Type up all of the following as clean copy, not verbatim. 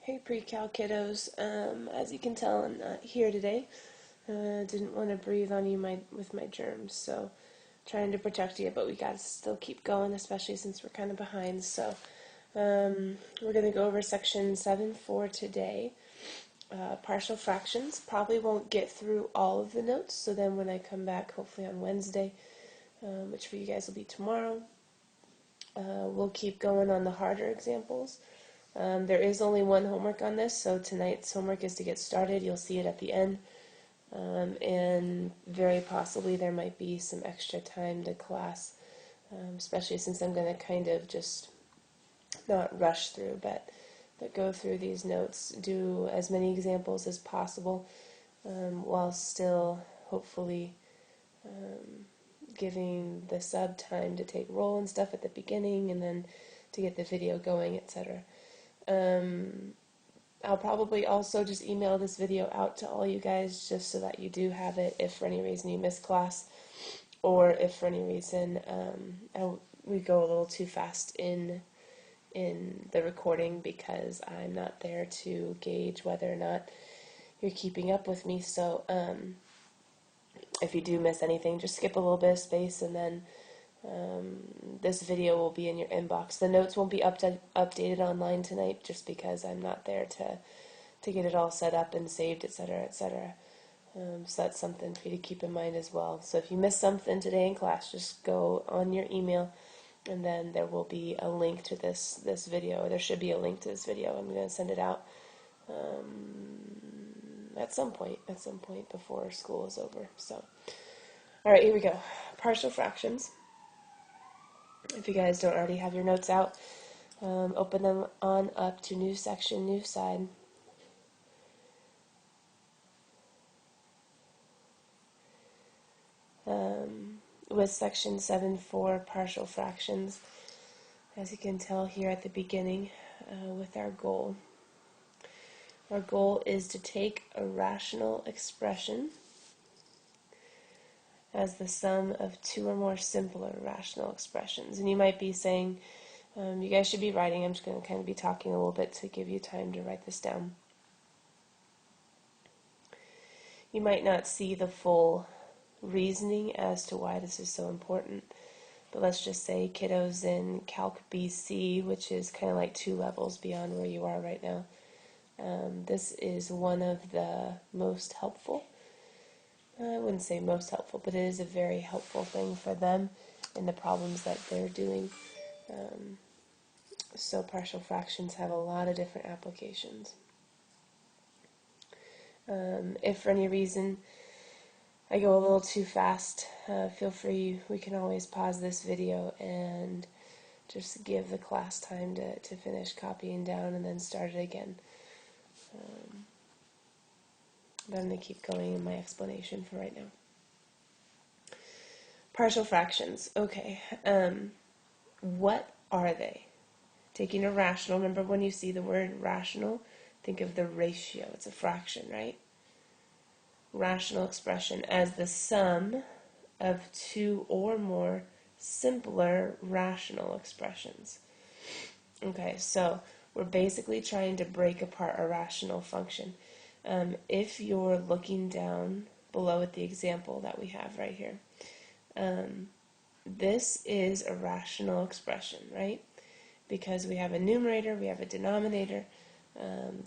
Hey Precalc kiddos, as you can tell I'm not here today. Didn't want to breathe on you with my germs, so trying to protect you, but we gotta still keep going, especially since we're kind of behind. So we're going to go over section 7 today. Partial fractions. Probably won't get through all of the notes, so then when I come back, hopefully on Wednesday, which for you guys will be tomorrow, we'll keep going on the harder examples. There is only one homework on this, so tonight's homework is to get started. You'll see it at the end. And very possibly there might be some extra time to class, especially since I'm going to kind of just not rush through, but go through these notes, do as many examples as possible, while still hopefully giving the sub time to take roll and stuff at the beginning, and then to get the video going, etc. I'll probably also just email this video out to all you guys just so that you do have it if for any reason you miss class, or if for any reason we go a little too fast in the recording because I'm not there to gauge whether or not you're keeping up with me. So if you do miss anything, just skip a little bit of space, and then this video will be in your inbox. The notes won't be updated online tonight just because I'm not there to get it all set up and saved, etc., etc. So that's something for you to keep in mind as well. So if you miss something today in class, just go on your email, and then there will be a link to this video. There should be a link to this video. I'm going to send it out at some point before school is over. So, all right, here we go. Partial fractions. If you guys don't already have your notes out, open them on up to new section, new side. With section 7.4, partial fractions, as you can tell here at the beginning, with our goal. Our goal is to take a rational expression as the sum of two or more simpler rational expressions. And you might be saying, you guys should be writing. I'm just going to kind of be talking a little bit to give you time to write this down. You might not see the full reasoning as to why this is so important, but let's just say kiddos in Calc BC, which is kind of like 2 levels beyond where you are right now. This is one of the most helpful. I wouldn't say most helpful, but it is a very helpful thing for them in the problems that they're doing. So partial fractions have a lot of different applications. If for any reason I go a little too fast, feel free. We can always pause this video and just give the class time to finish copying down and then start it again. But I'm going to keep going in my explanation for right now. Partial fractions. Okay. What are they? Taking a rational. Remember when you see the word rational, think of the ratio. It's a fraction, right? Rational expression as the sum of 2 or more simpler rational expressions. Okay, so we're basically trying to break apart a rational function. If you're looking down below at the example that we have right here, this is a rational expression, right? Because we have a numerator, we have a denominator,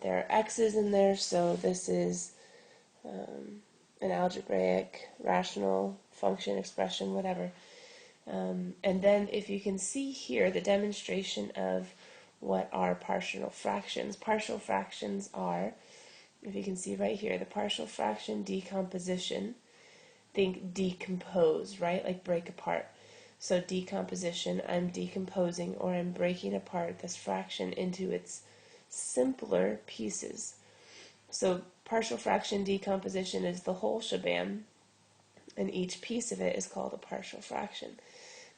there are x's in there, so this is an algebraic, rational function, expression, whatever. And then if you can see here the demonstration of what are partial fractions. Partial fractions are, if you can see right here, the partial fraction decomposition. Think decompose, right? Like break apart. So decomposition, I'm decomposing or I'm breaking apart this fraction into its simpler pieces. So partial fraction decomposition is the whole shebang, and each piece of it is called a partial fraction.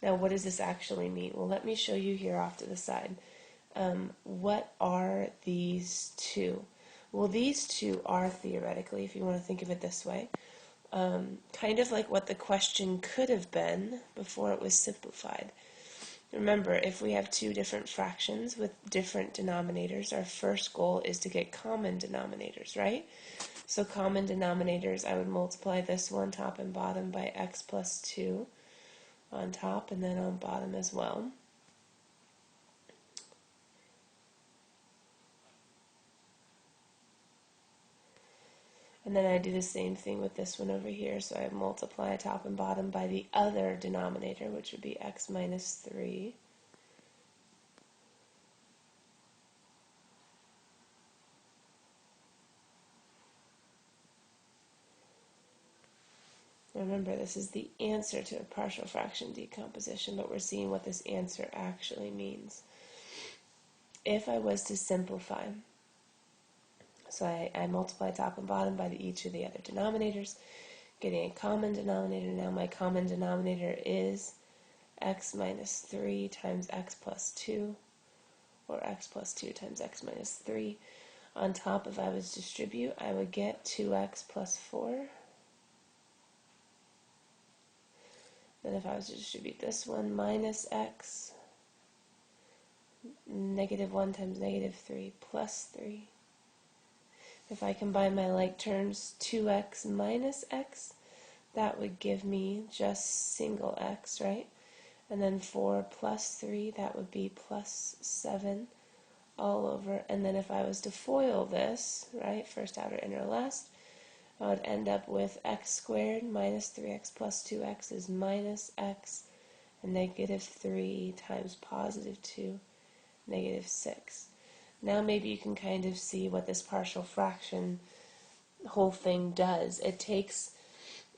Now, what does this actually mean? Well, let me show you here off to the side. What are these two? Well, these two are theoretically, if you want to think of it this way, kind of like what the question could have been before it was simplified. Remember, if we have two different fractions with different denominators, our first goal is to get common denominators, right? So common denominators, I would multiply this one top and bottom by x plus 2 on top and then on bottom as well. And then I do the same thing with this one over here. So I multiply top and bottom by the other denominator, which would be x minus 3. Remember, this is the answer to a partial fraction decomposition, but we're seeing what this answer actually means. If I was to simplify, so I multiply top and bottom by each of the other denominators, getting a common denominator. Now my common denominator is x minus 3 times x plus 2, or x plus 2 times x minus 3. On top, if I was to distribute, I would get 2x plus 4. Then if I was to distribute this one, minus x, negative 1 times negative 3 plus 3. If I combine my like terms, 2x minus x, that would give me just single x, right? And then 4 plus 3, that would be plus 7 all over. And then if I was to FOIL this, right, first, outer, inner, last, I would end up with x squared minus 3x plus 2x is minus x, and negative 3 times positive 2, negative 6. Now maybe you can kind of see what this partial fraction whole thing does. It takes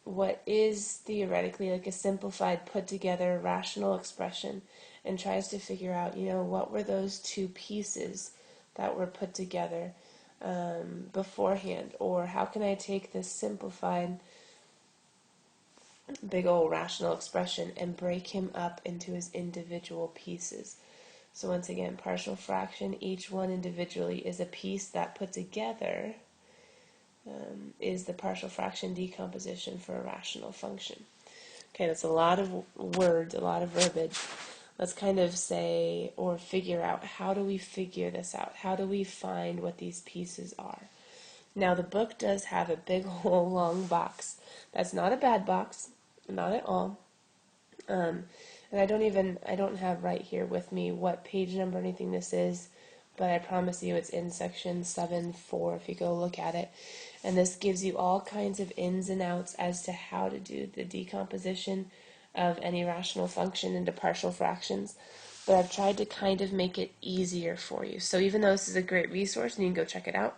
what is theoretically like a simplified, put together rational expression and tries to figure out, what were those two pieces that were put together beforehand, or how can I take this simplified big old rational expression and break him up into his individual pieces. So once again, partial fraction, each one individually is a piece that put together is the partial fraction decomposition for a rational function. Okay, that's a lot of words, a lot of verbiage. Let's kind of say or figure out, how do we figure this out? How do we find what these pieces are? Now, the book does have a big whole long box. That's not a bad box, not at all. And I don't have right here with me what page number or anything this is, but I promise you it's in section 7.4 if you go look at it. And this gives you all kinds of ins and outs as to how to do the decomposition of any rational function into partial fractions. But I've tried to kind of make it easier for you. So even though this is a great resource and you can go check it out,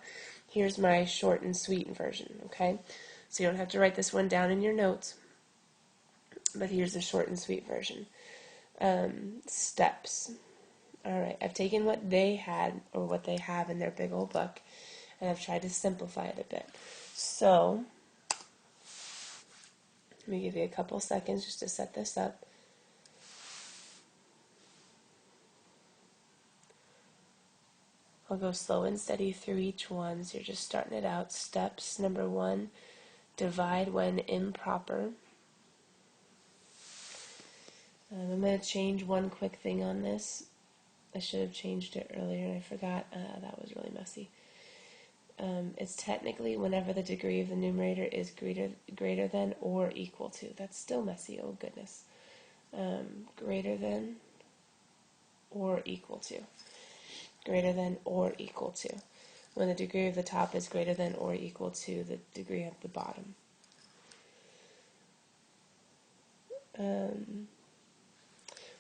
here's my short and sweet version, okay? So you don't have to write this one down in your notes, but here's the short and sweet version. Steps. All right, I've taken what they had, or what they have in their big old book, and I've tried to simplify it a bit. So, let me give you a couple seconds just to set this up. I'll go slow and steady through each one, so you're just starting it out. Steps, number 1, divide when improper. I'm going to change one quick thing on this. I should have changed it earlier and I forgot. That was really messy. It's technically whenever the degree of the numerator is greater than or equal to. That's still messy, oh goodness. Greater than or equal to. Greater than or equal to. When the degree of the top is greater than or equal to the degree of the bottom.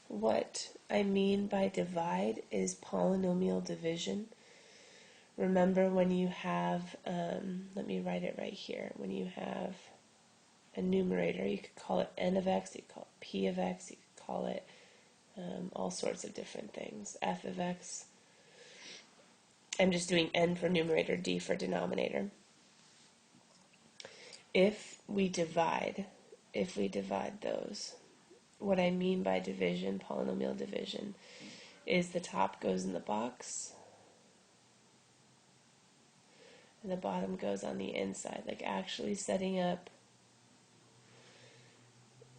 What I mean by divide is polynomial division. Remember when you have, let me write it right here, when you have a numerator, you could call it n of x, you could call it p of x, you could call it all sorts of different things, f of x. I'm just doing n for numerator, d for denominator. If we divide those, what I mean by division, polynomial division, is the top goes in the box and the bottom goes on the inside, like actually setting up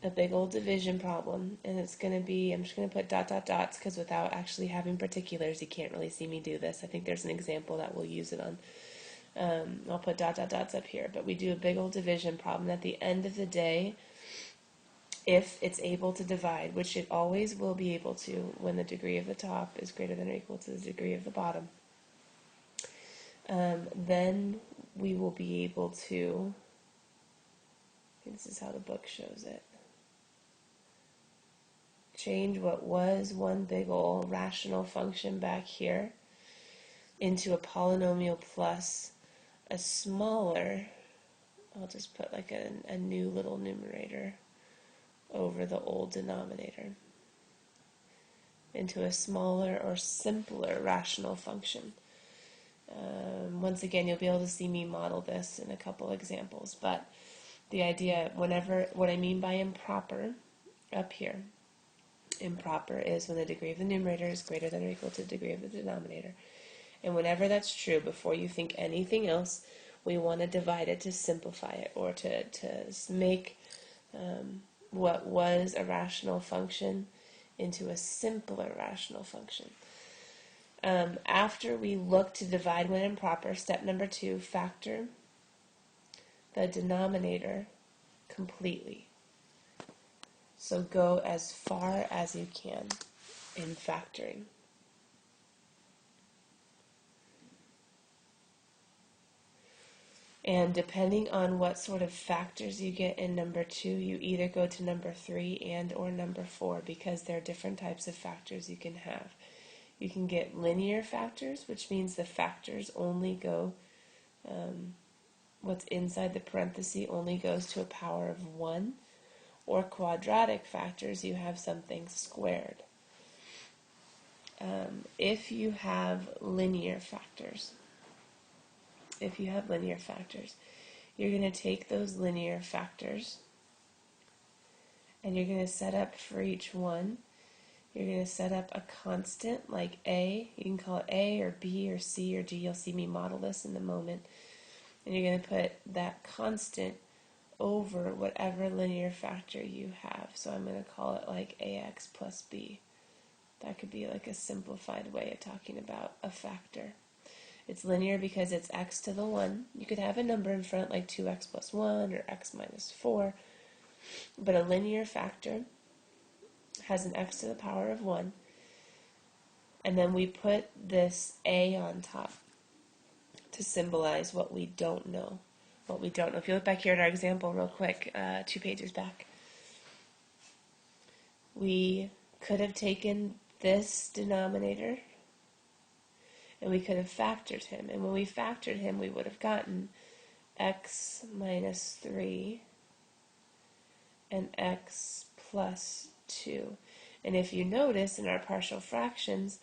a big old division problem, and it's going to be, I'm just going to put dot dot dots because without actually having particulars, you can't really see me do this. I think there's an example that we'll use it on. I'll put dot dot dots up here, but we do a big old division problem. At the end of the day, if it's able to divide, which it always will be able to when the degree of the top is greater than or equal to the degree of the bottom, then we will be able to, this is how the book shows it, change what was one big old rational function back here into a polynomial plus a smaller, I'll just put like a new little numerator over the old denominator, into a smaller or simpler rational function. Once again, you'll be able to see me model this in a couple examples, but the idea, what I mean by improper up here, improper is when the degree of the numerator is greater than or equal to the degree of the denominator. And whenever that's true, before you think anything else, we want to divide it to simplify it, or to make what was a rational function into a simpler rational function. After we look to divide when improper, step number 2, factor the denominator completely. So go as far as you can in factoring. And depending on what sort of factors you get in number 2, you either go to number 3 and or number 4, because there are different types of factors you can have. You can get linear factors, which means the factors only go, what's inside the parenthesis only goes to a power of 1. Or quadratic factors, you have something squared. If you have linear factors, you're going to take those linear factors and you're going to set up for each one, you're going to set up a constant like A. You can call it A or B or C or D. You'll see me model this in a moment. And you're going to put that constant over whatever linear factor you have. So I'm going to call it like AX plus B. That could be like a simplified way of talking about a factor. It's linear because it's x to the 1. You could have a number in front like 2x plus 1 or x minus 4. But a linear factor has an x to the power of 1. And then we put this a on top to symbolize what we don't know. If you look back here at our example real quick, 2 pages back, we could have taken this denominator and we could have factored him. And when we factored him, we would have gotten x minus 3 and x plus 2. And if you notice in our partial fractions,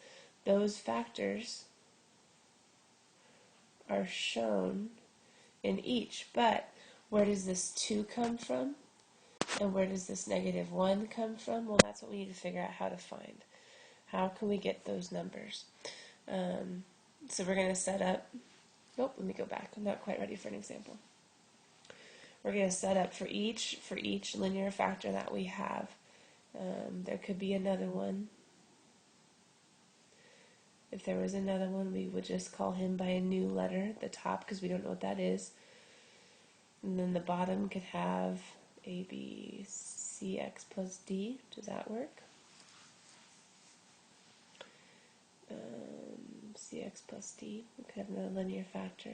those factors are shown in each. But where does this 2 come from? And where does this negative 1 come from? Well, that's what we need to figure out how to find. How can we get those numbers? So we're going to set up, let me go back. I'm not quite ready for an example. We're going to set up for each linear factor that we have. There could be another one. If there was another one, we would just call him by a new letter at the top because we don't know what that is. And then the bottom could have A, B, C, X plus D. Does that work? Cx plus d. We could have another linear factor.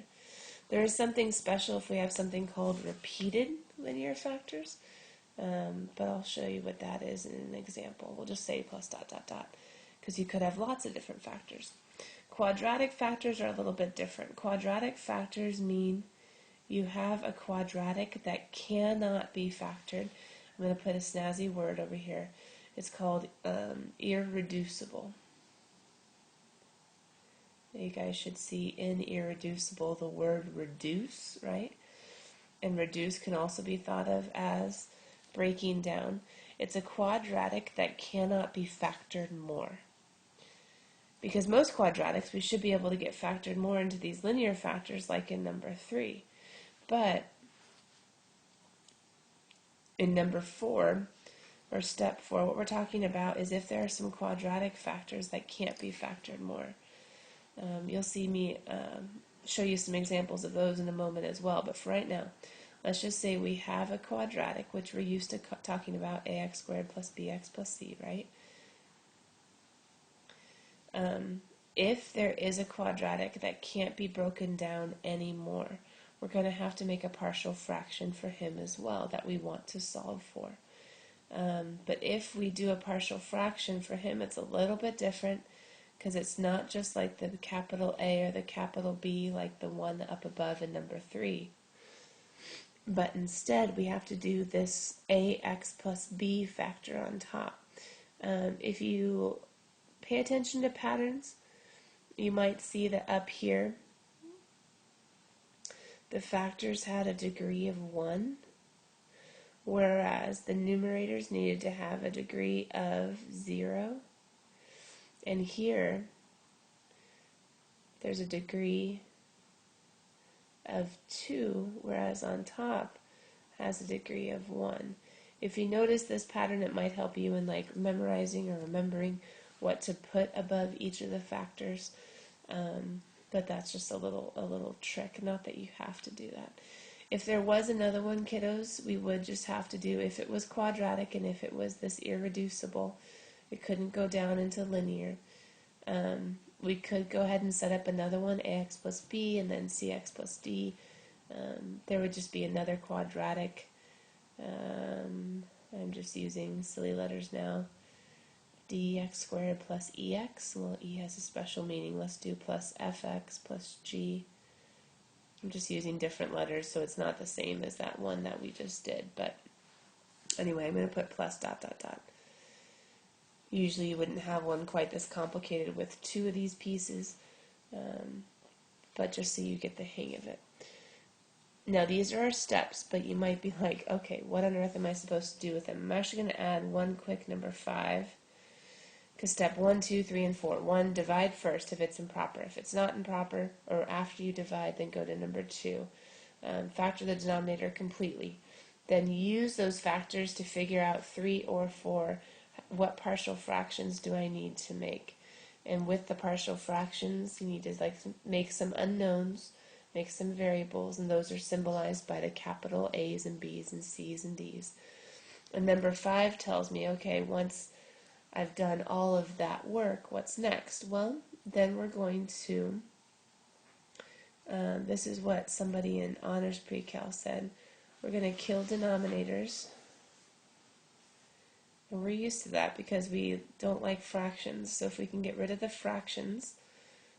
There is something special if we have something called repeated linear factors, but I'll show you what that is in an example. We'll just say plus dot dot dot, because you could have lots of different factors. Quadratic factors are a little bit different. Quadratic factors mean you have a quadratic that cannot be factored. I'm going to put a snazzy word over here. It's called irreducible. You guys should see in irreducible the word reduce, right? And reduce can also be thought of as breaking down. It's a quadratic that cannot be factored more. Because most quadratics, we should be able to get factored more into these linear factors like in number 3. But In number 4, or step 4, what we're talking about is if there are some quadratic factors that can't be factored more. You'll see me show you some examples of those in a moment as well, but for right now, let's just say we have a quadratic, which we're used to talking about, ax squared plus bx plus c, right? If there is a quadratic that can't be broken down anymore, we're going to have to make a partial fraction for him as well that we want to solve for. But if we do a partial fraction for him, it's a little bit different because it's not just like the capital A or the capital B like the one up above in number 3. But instead, we have to do this ax plus b factor on top. If you pay attention to patterns, you might see that up here, the factors had a degree of 1, whereas the numerators needed to have a degree of 0. And here, there's a degree of 2, whereas on top has a degree of 1. If you notice this pattern, it might help you in like memorizing or remembering what to put above each of the factors. But that's just a little trick, not that you have to do that. If there was another one, kiddos, we would just have to do, if it was quadratic and if it was this irreducible, it couldn't go down into linear, we could go ahead and set up another one, ax plus b, and then cx plus d. There would just be another quadratic. I'm just using silly letters now. dx squared plus ex. Well, e has a special meaning. Let's do plus fx plus g. I'm just using different letters, so it's not the same as that one that we just did. But anyway, I'm going to put plus dot dot dot. Usually you wouldn't have one quite this complicated with 2 of these pieces, but just so you get the hang of it. Now these are our steps, but you might be like, okay, what on earth am I supposed to do with them? I'm actually going to add one quick number 5, because step 1, 2, 3, and 4. 1, divide first if it's improper. If it's not improper, or after you divide, then go to number 2. Factor the denominator completely. Then use those factors to figure out 3 or 4. What partial fractions do I need to make? And with the partial fractions, you need to make some unknowns, make some variables, and those are symbolized by the capital A's and B's and C's and D's. And number 5 tells me, okay, once I've done all of that work, what's next? Well, then we're going to, this is what somebody in Honors Precalc said, we're going to kill denominators. And we're used to that because we don't like fractions. So if we can get rid of the fractions,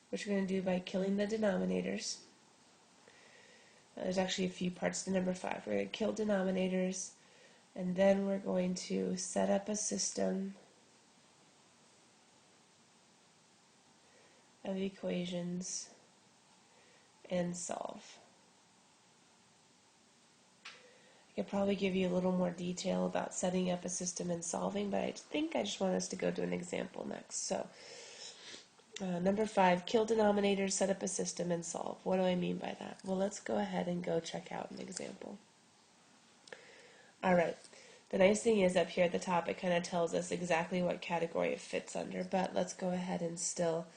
which we're going to do by killing the denominators, there's actually a few parts to number 5. We're going to kill denominators, and then we're going to set up a system of equations and solve. I could probably give you a little more detail about setting up a system and solving, but I think I just want us to go to an example next. So, number 5, kill denominators, set up a system, and solve. What do I mean by that? Well, let's go ahead and go check out an example. All right. The nice thing is up here at the top, it kind of tells us exactly what category it fits under, but let's go ahead and still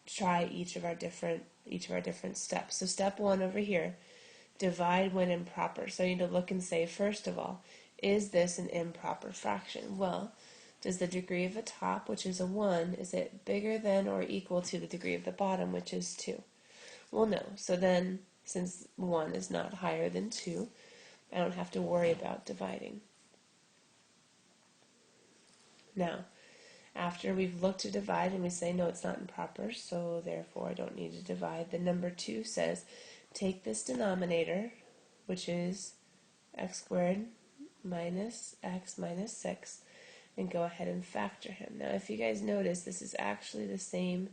try each of our different steps. So step 1 over here, divide when improper. So you need to look and say, first of all, is this an improper fraction? Well, does the degree of the top, which is a 1, is it bigger than or equal to the degree of the bottom, which is 2? Well, no. So then, since 1 is not higher than 2, I don't have to worry about dividing. Now, after we've looked to divide and we say, no, it's not improper, so therefore I don't need to divide, then number 2 says, take this denominator, which is x squared minus x minus 6, and go ahead and factor him. Now, if you guys notice, this is actually the same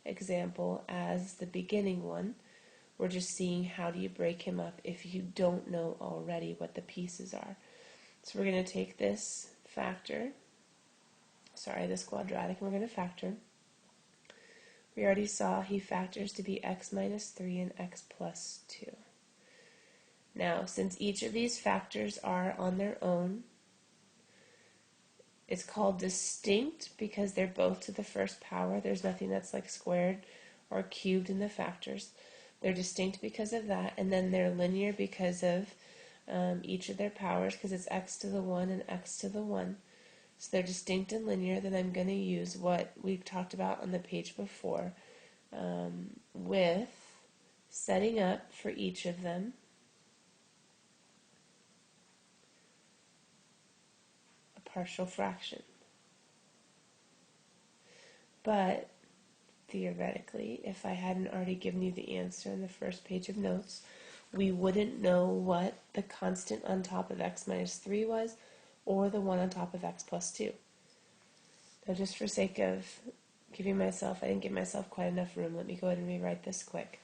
example as the beginning one. We're just seeing how do you break him up if you don't know already what the pieces are. So we're going to take this this quadratic, and we're going to factor. We already saw he factors to be x minus 3 and x plus 2. Now, since each of these factors are on their own, it's called distinct because they're both to the first power. There's nothing that's like squared or cubed in the factors. They're distinct because of that, and then they're linear because of each of their powers, because it's x to the 1 and x to the 1. So they're distinct and linear. Then I'm going to use what we've talked about on the page before with setting up for each of them a partial fraction. But theoretically, if I hadn't already given you the answer in the first page of notes, we wouldn't know what the constant on top of x minus 3 was, or the one on top of x plus 2. Now, just for sake of giving myself, I didn't give myself quite enough room, let me go ahead and rewrite this quick.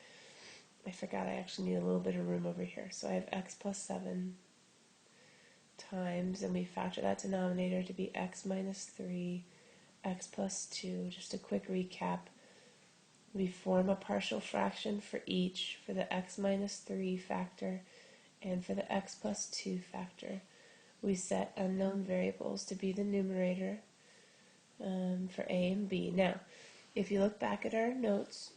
I forgot I actually need a little bit of room over here. So I have x plus 7 times, and we factor that denominator to be x minus 3, x plus 2. Just a quick recap. We form a partial fraction for each, for the x minus 3 factor and for the x plus 2 factor. We set unknown variables to be the numerator for a and b. Now, if you look back at our notes,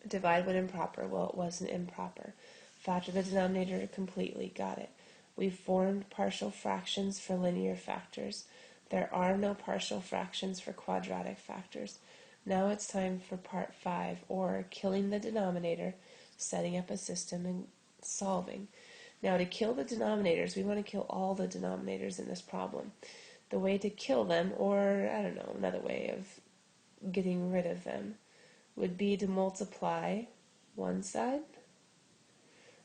divide when improper. Well, it wasn't improper. Factor the denominator completely. Got it. We formed partial fractions for linear factors. There are no partial fractions for quadratic factors. Now it's time for part 5, or killing the denominator, setting up a system, and solving. Now, to kill the denominators, we want to kill all the denominators in this problem. The way to kill them, or I don't know, another way of getting rid of them, would be to multiply one side.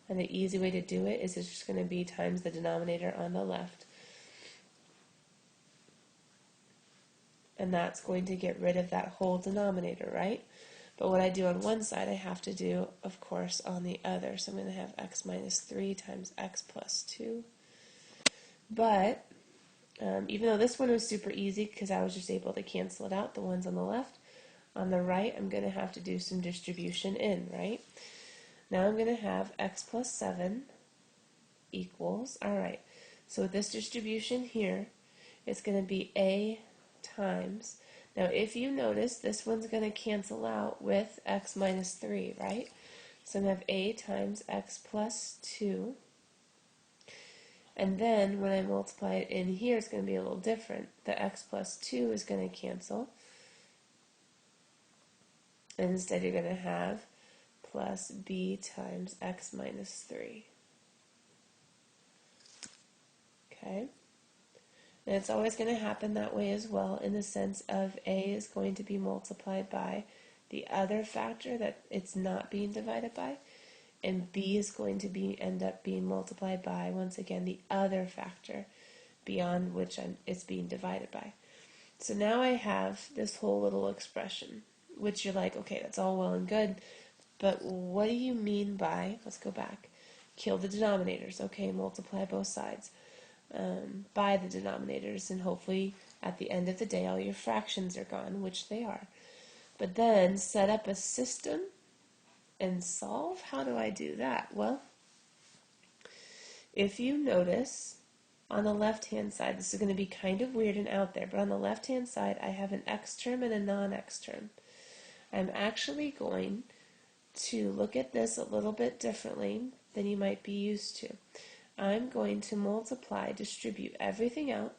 And the easy way to do it is it's just going to be times the denominator on the left. And that's going to get rid of that whole denominator, right? But what I do on one side, I have to do, of course, on the other. So I'm going to have x minus 3 times x plus 2. But even though this one was super easy because I was just able to cancel it out, the ones on the left, on the right, I'm going to have to do some distribution in, right? Now I'm going to have x plus 7 equals, all right, so with this distribution here, it's going to be a times, now if you notice, this one's going to cancel out with x minus 3, right? So I'm going to have a times x plus 2, and then when I multiply it in here, it's going to be a little different. The x plus 2 is going to cancel, and instead you're going to have plus b times x minus 3. Okay? And it's always going to happen that way as well, in the sense of a is going to be multiplied by the other factor that it's not being divided by, and b is going to end up being multiplied by, once again, the other factor beyond which it's being divided by. So now I have this whole little expression, which you're like, okay, that's all well and good, but what do you mean by, let's go back, kill the denominators? Okay, multiply both sides by the denominators, and hopefully at the end of the day all your fractions are gone, which they are. But then set up a system and solve. How do I do that? Well, if you notice on the left hand side, this is going to be kind of weird and out there, but on the left hand side I have an x term and a non-x term. I'm actually going to look at this a little bit differently than you might be used to. I'm going to distribute everything out.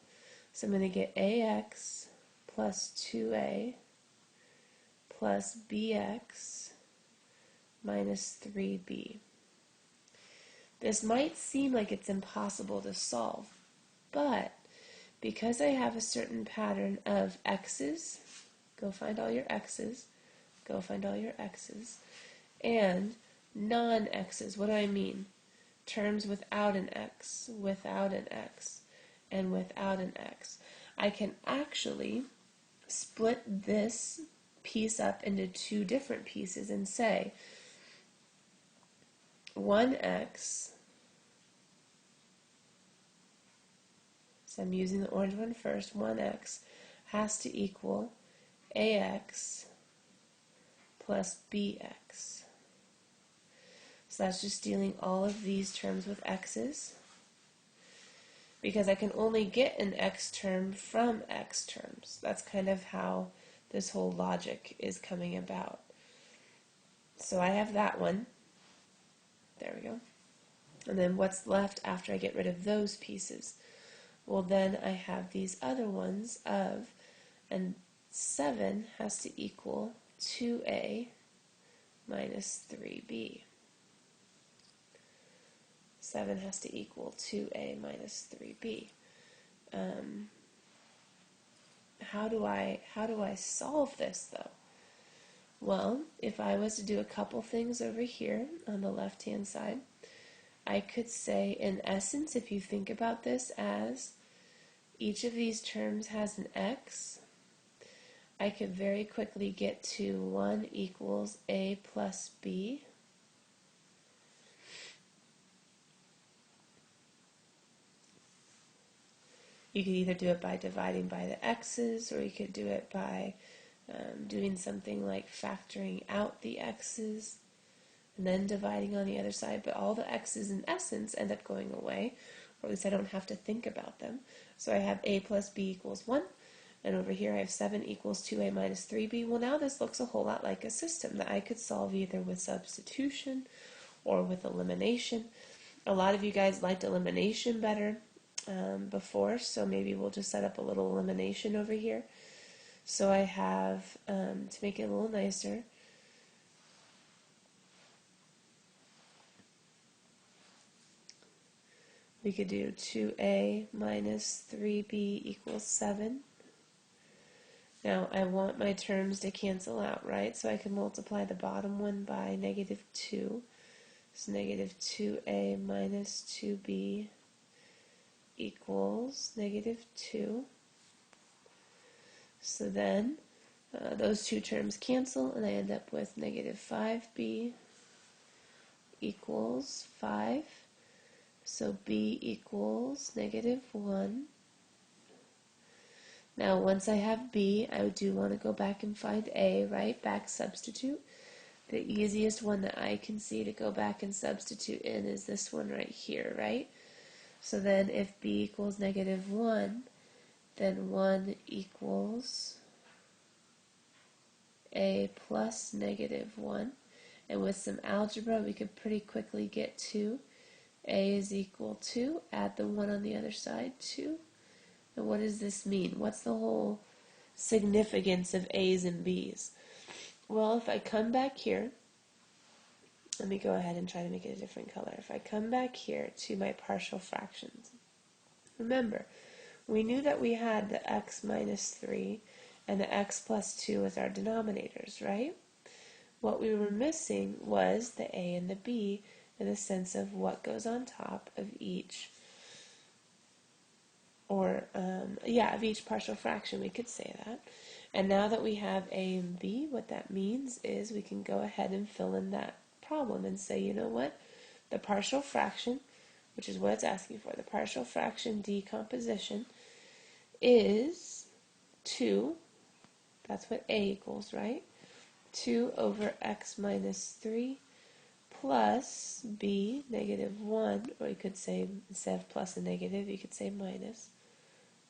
So I'm going to get ax plus 2a plus bx minus 3b. This might seem like it's impossible to solve, but because I have a certain pattern of x's, go find all your x's, go find all your x's, and non-x's. What do I mean? Terms without an x, and without an x. I can actually split this piece up into two different pieces and say 1x, so I'm using the orange one first, 1x has to equal ax plus bx. So that's just dealing all of these terms with x's, because I can only get an x term from x terms. That's kind of how this whole logic is coming about. So I have that one. There we go. And then what's left after I get rid of those pieces? Well, then I have these other ones of, and 7 has to equal 2a minus 3b. 7 has to equal 2a minus 3b. How do I solve this, though? Well, if I was to do a couple things over here on the left-hand side, I could say, in essence, if you think about this as each of these terms has an x, I could very quickly get to 1 equals a plus b. You could either do it by dividing by the x's, or you could do it by doing something like factoring out the x's and then dividing on the other side. But all the x's in essence end up going away, or at least I don't have to think about them. So I have a plus b equals 1, and over here I have 7 equals 2a minus 3b. Well, now this looks a whole lot like a system that I could solve either with substitution or with elimination. A lot of you guys liked elimination better before, so maybe we'll just set up a little elimination over here. So I have, to make it a little nicer, we could do 2a minus 3b equals 7. Now I want my terms to cancel out, right? So I can multiply the bottom one by negative 2. So negative 2a minus 2b equals negative 2. So then those two terms cancel, and I end up with negative 5b equals 5. So b equals negative 1. Now once I have b, I do want to go back and find a, right? Back substitute. The easiest one that I can see to go back and substitute in is this one right here, right? So then if b equals negative 1, then 1 equals a plus negative 1. And with some algebra, we could pretty quickly get to a is equal to, add the 1 on the other side, 2. And what does this mean? What's the whole significance of a's and b's? Well, if I come back here, let me go ahead and try to make it a different color. If I come back here to my partial fractions, remember, we knew that we had the x minus 3 and the x plus 2 as our denominators, right? What we were missing was the a and the b in the sense of what goes on top of each, of each partial fraction, we could say that. And now that we have a and b, what that means is we can go ahead and fill in that problem and say, you know what, the partial fraction, which is what it's asking for, the partial fraction decomposition is 2, that's what a equals, right? 2 over x minus 3 plus b, negative 1, or you could say, instead of plus and negative, you could say minus,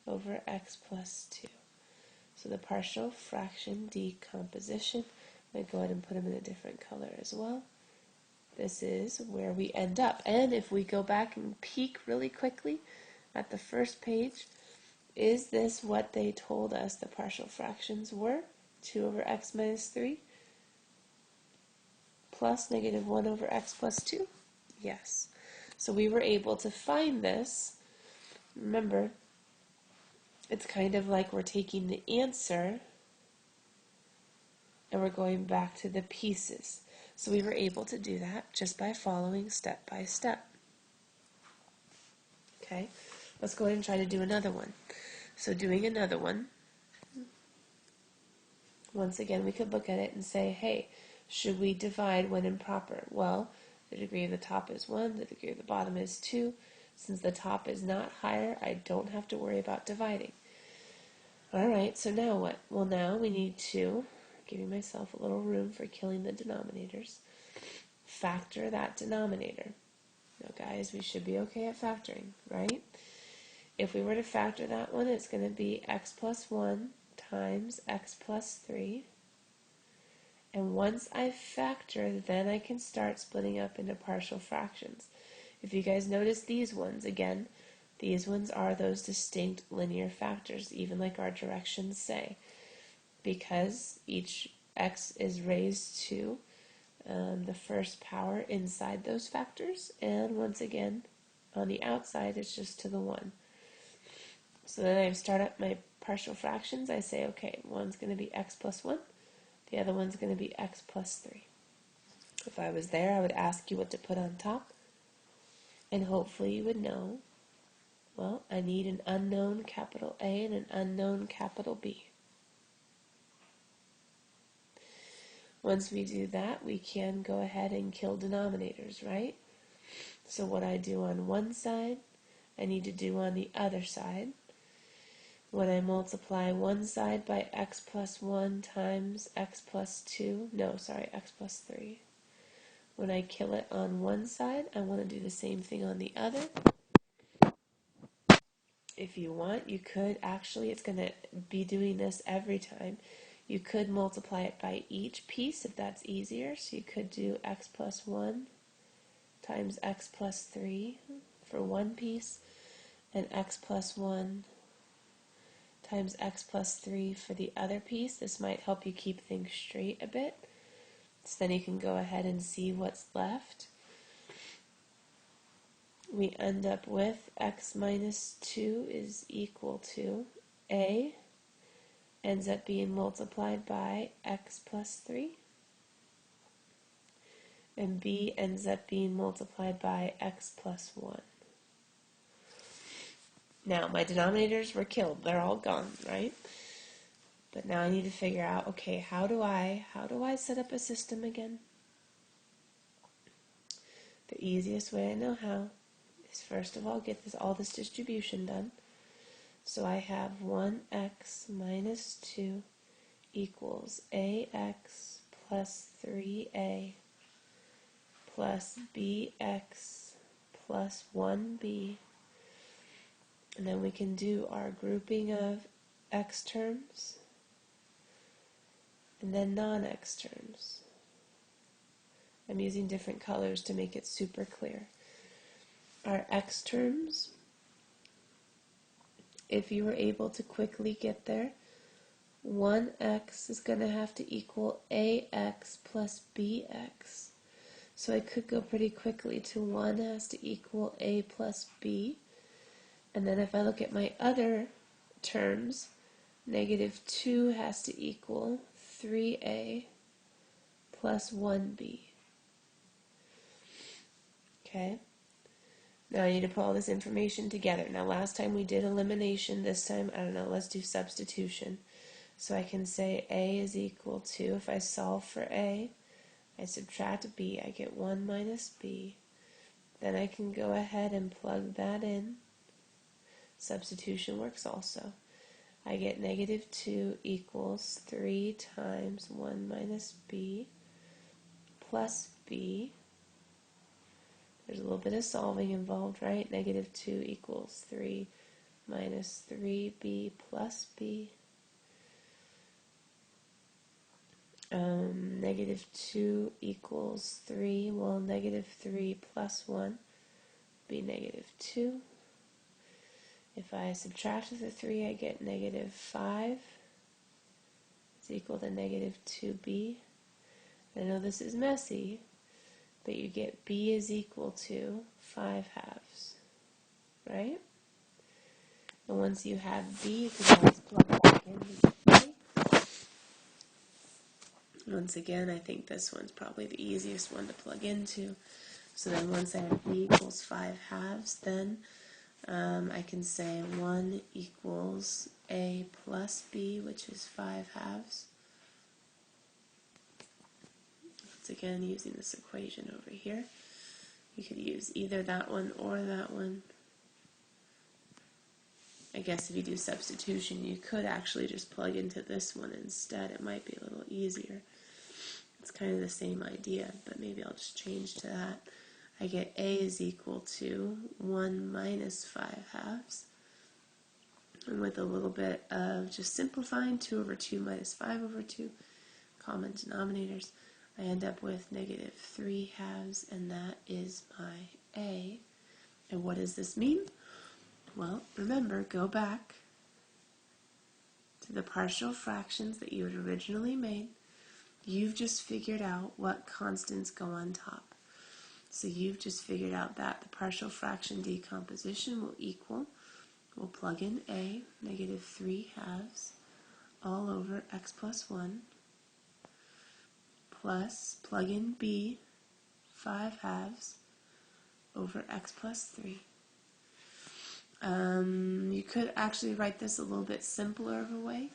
over x plus 2. So the partial fraction decomposition, I'm going to go ahead and put them in a different color as well. This is where we end up. And if we go back and peek really quickly at the first page, is this what they told us the partial fractions were? 2 over x minus 3 plus negative 1 over x plus 2? Yes. So we were able to find this. Remember, it's kind of like we're taking the answer and we're going back to the pieces. So we were able to do that just by following step by step. Okay, let's go ahead and try to do another one. So doing another one, once again, we could look at it and say, hey, should we divide when improper? Well, the degree of the top is 1, the degree of the bottom is 2. Since the top is not higher, I don't have to worry about dividing. Alright, so now what? Well, now we need to, giving myself a little room for killing the denominators, factor that denominator. Now guys, we should be okay at factoring, right? If we were to factor that one, it's going to be x plus 1 times x plus 3. And once I factor, then I can start splitting up into partial fractions. If you guys notice these ones, again, these ones are those distinct linear factors, even like our directions say, because each x is raised to the first power inside those factors, and once again, on the outside, it's just to the 1. So then I start up my partial fractions. I say, okay, one's going to be x plus 1. The other one's going to be x plus 3. If I was there, I would ask you what to put on top. And hopefully you would know, well, I need an unknown capital A and an unknown capital B. Once we do that, we can go ahead and kill denominators, right? So what I do on one side, I need to do on the other side. When I multiply one side by x plus 1 times x plus 2, x plus 3. When I kill it on one side, I want to do the same thing on the other. If you want, you could actually, it's going to be doing this every time. You could multiply it by each piece if that's easier. So you could do x plus 1 times x plus 3 for one piece, and x plus 1 times x plus 3 for the other piece. This might help you keep things straight a bit. So then you can go ahead and see what's left. We end up with x minus 2 is equal to a ends up being multiplied by x plus 3, and b ends up being multiplied by x plus 1. Now, my denominators were killed. They're all gone, right? But now I need to figure out, okay, how do I set up a system again? The easiest way I know how is first of all get all this distribution done. So I have 1x minus 2 equals ax plus 3a plus bx plus 1b. And then we can do our grouping of x terms and then non-x terms. I'm using different colors to make it super clear. Our x terms, if you were able to quickly get there, 1x is going to have to equal ax plus bx. So I could go pretty quickly to 1 has to equal a plus b. And then if I look at my other terms, negative 2 has to equal 3a plus 1b. Okay? Now I need to put all this information together. Now last time we did elimination, this time, I don't know, let's do substitution. So I can say a is equal to, if I solve for a, I subtract b, I get 1 minus b. Then I can go ahead and plug that in. Substitution works also. I get negative 2 equals 3 times 1 minus b plus b. There's a little bit of solving involved, right? Negative 2 equals 3 minus 3b plus b. Negative 2 equals 3. Well, negative 3 plus 1 would be negative 2. If I subtract the 3, I get negative 5. It's equal to negative 2b. I know this is messy, but you get b is equal to 5 halves, right? And once you have b, you can always plug back in. Once again, I think this one's probably the easiest one to plug into. So then once I have b equals 5 halves, then I can say 1 equals a plus b, which is 5 halves. Once again, using this equation over here. You could use either that one or that one. I guess if you do substitution, you could actually just plug into this one instead. It might be a little easier. it's kind of the same idea, but maybe I'll just change to that. I get a is equal to 1 minus 5 halves. And with a little bit of just simplifying, 2 over 2 minus 5 over 2, common denominators, I end up with negative 3 halves, and that is my a. And what does this mean? Well, remember, go back to the partial fractions that you had originally made. You've just figured out what constants go on top. So you've just figured out that the partial fraction decomposition will equal, we'll plug in a, negative 3 halves, all over x plus 1, plus plug in b, 5 halves, over x plus 3. You could actually write this a little bit simpler of a way.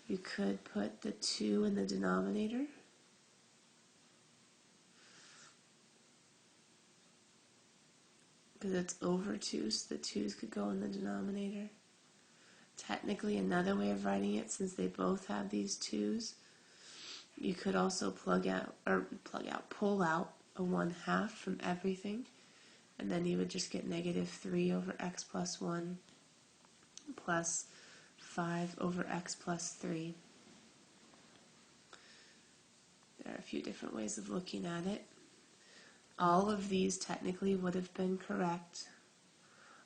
You could put the 2 in the denominator. Because it's over 2, so the 2's could go in the denominator. Technically, another way of writing it, since they both have these 2's, you could also pull out a 1/2 from everything, and then you would just get negative 3 over x plus 1 plus 5 over x plus 3. There are a few different ways of looking at it. All of these technically would have been correct.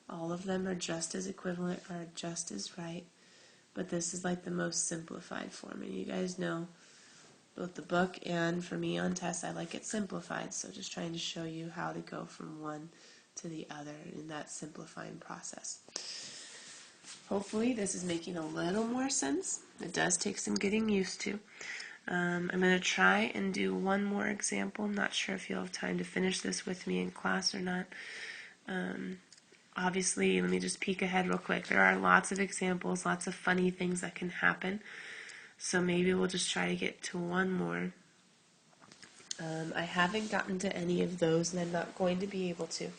All of them are just as equivalent or just as right, but this is like the most simplified form. And you guys know, both the book and for me on tests, I like it simplified, so just trying to show you how to go from one to the other in that simplifying process. Hopefully this is making a little more sense. It does take some getting used to. I'm going to try and do one more example. I'm not sure if you'll have time to finish this with me in class or not. Obviously, let me just peek ahead real quick. There are lots of examples, lots of funny things that can happen. So maybe we'll just try to get to one more. I haven't gotten to any of those, and I'm not going to be able to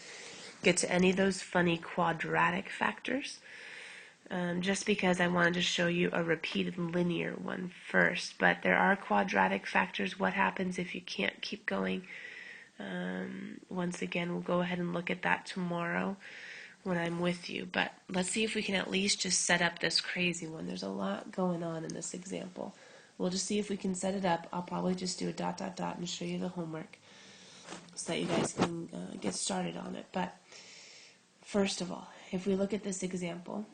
get to any of those funny quadratic factors. Just because I wanted to show you a repeated linear one first. But there are quadratic factors. What happens if you can't keep going? Once again, we'll go ahead and look at that tomorrow when I'm with you. But let's see if we can at least just set up this crazy one. There's a lot going on in this example. We'll just see if we can set it up. I'll probably just do a ... and show you the homework so that you guys can get started on it. But first of all, if we look at this example,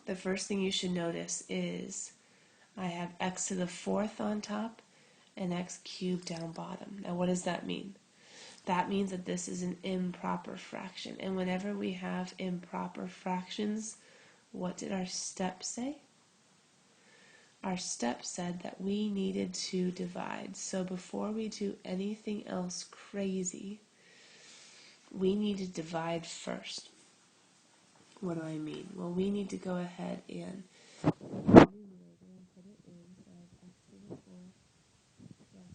the first thing you should notice is I have x to the 4th on top and x cubed down bottom. Now what does that mean? That means that this is an improper fraction. And whenever we have improper fractions, what did our step say? Our step said that we needed to divide. So before we do anything else crazy, we need to divide first. What do I mean? Well, we need to go ahead and put it in. So I have x to the 4th plus 2x cubed plus 6x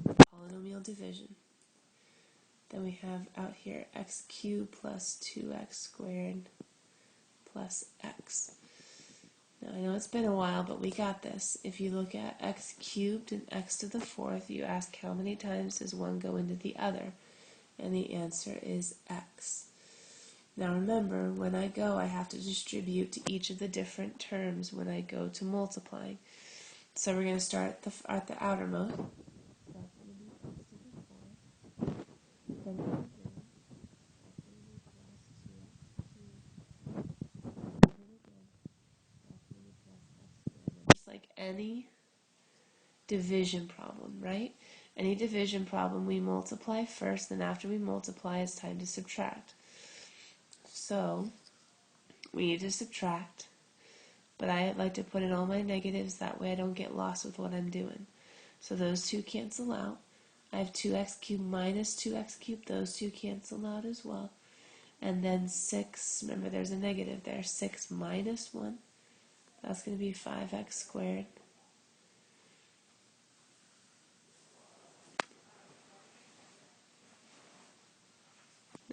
squared. Polynomial division. Then we have out here x cubed plus 2x squared plus x. Now I know it's been a while, but we got this. If you look at x cubed and x to the 4th, you ask how many times does one go into the other? And the answer is x. Now remember, when I go, I have to distribute to each of the different terms when I go to multiplying. So we're going to start at the outermost. That's going to be x to the 4th. Then over here, that's going to be plus 2x cubed. Over again, that's going to be plus x squared. Just like any division problem, right? Any division problem, we multiply first, then after we multiply, it's time to subtract. So we need to subtract, but I like to put in all my negatives, that way I don't get lost with what I'm doing. So those two cancel out. I have 2x cubed minus 2x cubed, those two cancel out as well. And then 6, remember there's a negative there, 6 minus 1, that's going to be 5x squared.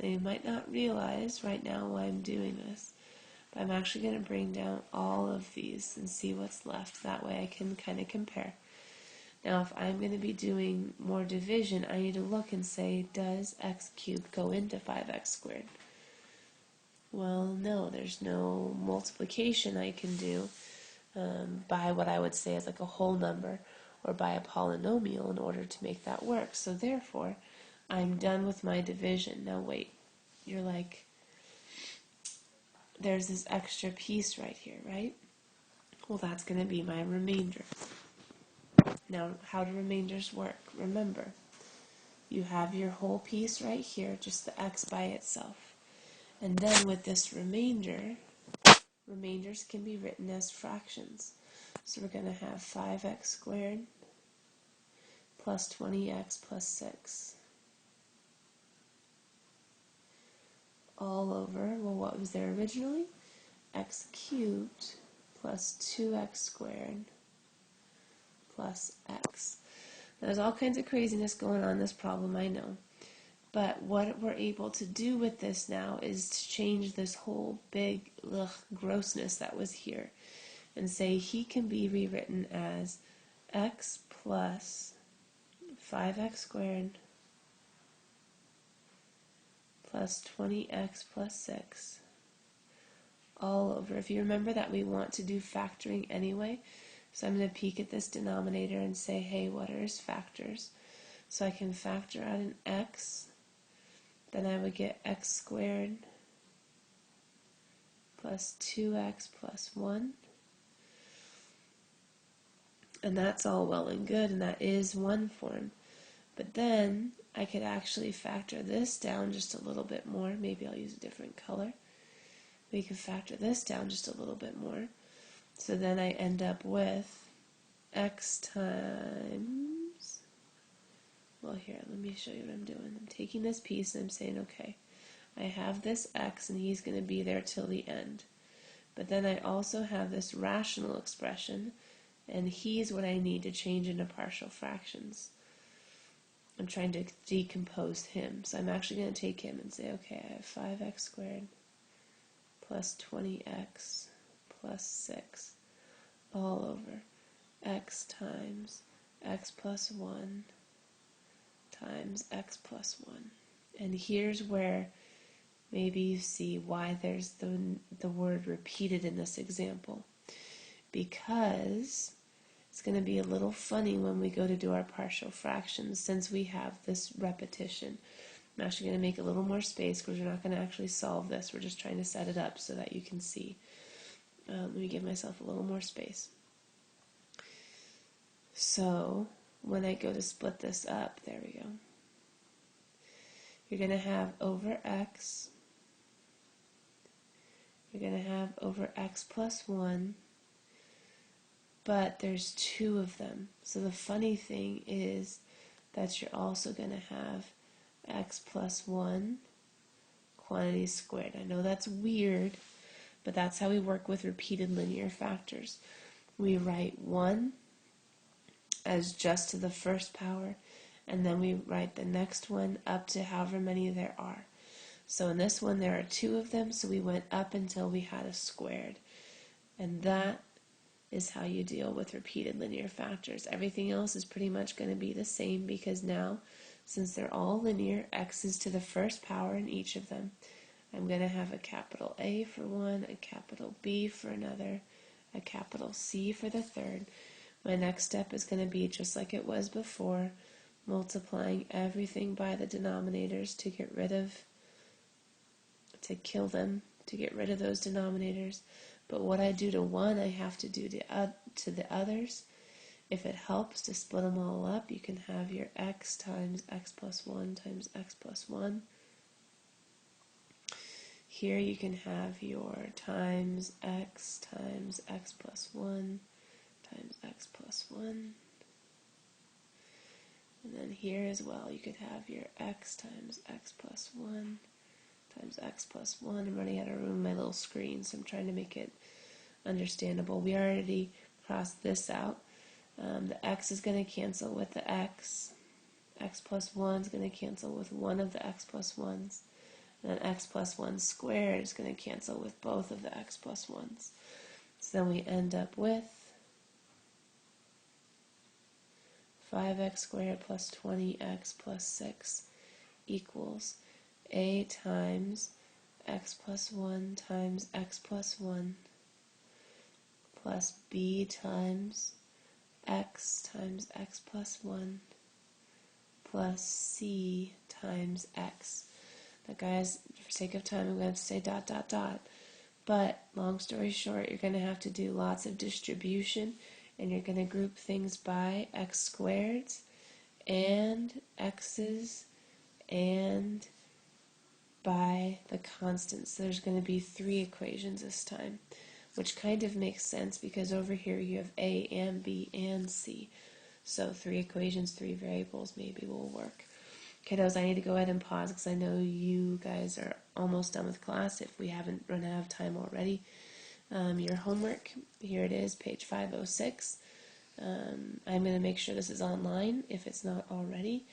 Now you might not realize right now why I'm doing this, but I'm actually going to bring down all of these and see what's left. That way I can kind of compare. Now if I'm going to be doing more division, I need to look and say, does x cubed go into 5x squared? Well, no, there's no multiplication I can do by what I would say is like a whole number or by a polynomial in order to make that work. So therefore, I'm done with my division. Now wait, you're like, there's this extra piece right here, right? Well, that's going to be my remainder. Now, how do remainders work? Remember, you have your whole piece right here, just the x by itself. And then with this remainder, remainders can be written as fractions. So we're going to have 5x squared plus 20x plus 6 all over, well, what was there originally? X cubed plus 2x squared plus x. Now, there's all kinds of craziness going on in this problem, I know. But what we're able to do with this now is to change this whole big grossness that was here and say he can be rewritten as x plus 5x squared plus 20x plus 6 all over. If you remember that we want to do factoring anyway, so I'm going to peek at this denominator and say, hey, what are his factors? So I can factor out an x, then I would get x squared plus 2x plus 1. And that's all well and good, and that is one form. But then I could actually factor this down just a little bit more. Maybe I'll use a different color. We can factor this down just a little bit more. So then I end up with x times, well here, let me show you what I'm doing. I'm taking this piece and I'm saying, okay, I have this x and he's going to be there till the end. But then I also have this rational expression, and he's what I need to change into partial fractions. I'm trying to decompose him. So I'm actually going to take him and say, okay, I have 5x squared plus 20x plus 6 all over x times x plus 1 times x plus 1. And here's where maybe you see why there's the word repeated in this example. Because it's going to be a little funny when we go to do our partial fractions since we have this repetition. I'm actually going to make a little more space because we're not going to actually solve this. We're just trying to set it up so that you can see. Let me give myself a little more space. So when I go to split this up, there we go. You're going to have over x. You're going to have over x plus 1. But there's 2 of them. So the funny thing is that you're also going to have x plus 1 quantities squared. I know that's weird, but that's how we work with repeated linear factors. We write 1 as just to the first power, and then we write the next one up to however many there are. So in this one there are 2 of them, so we went up until we had a squared. And that is how you deal with repeated linear factors. Everything else is pretty much going to be the same because now, since they're all linear, x is to the first power in each of them. I'm going to have a capital A for one, a capital B for another, a capital C for the third. My next step is going to be just like it was before, multiplying everything by the denominators to get rid of, to kill them, to get rid of those denominators. But what I do to one, I have to do to the others. If it helps to split them all up, you can have your x times x plus 1 times x plus 1. Here you can have your times x plus 1 times x plus 1. And then here as well, you could have your x times x plus 1 times x plus 1. I'm running out of room on my little screen, so I'm trying to make it understandable. We already crossed this out. The x is going to cancel with the x. X plus 1 is going to cancel with one of the x plus 1s. And then x plus 1 squared is going to cancel with both of the x plus 1s. So then we end up with 5x squared plus 20x plus 6 equals a times x plus 1 times x plus 1 plus b times x plus 1 plus c times x. But guys, for sake of time, I'm going to have to say dot, dot, dot. But long story short, you're going to have to do lots of distribution, and you're going to group things by x squareds and x's and by the constants. So there's going to be 3 equations this time, which kind of makes sense because over here you have a and b and c. So 3 equations, 3 variables maybe will work. Kiddos, I need to go ahead and pause because I know you guys are almost done with class if we haven't run out of time already. Your homework, here it is, page 506. I'm going to make sure this is online if it's not already.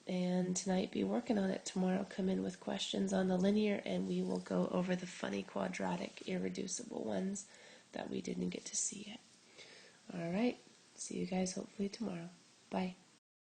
And tonight be working on it. Tomorrow come in with questions on the linear and we will go over the funny quadratic irreducible ones that we didn't get to see yet. Alright, see you guys hopefully tomorrow. Bye.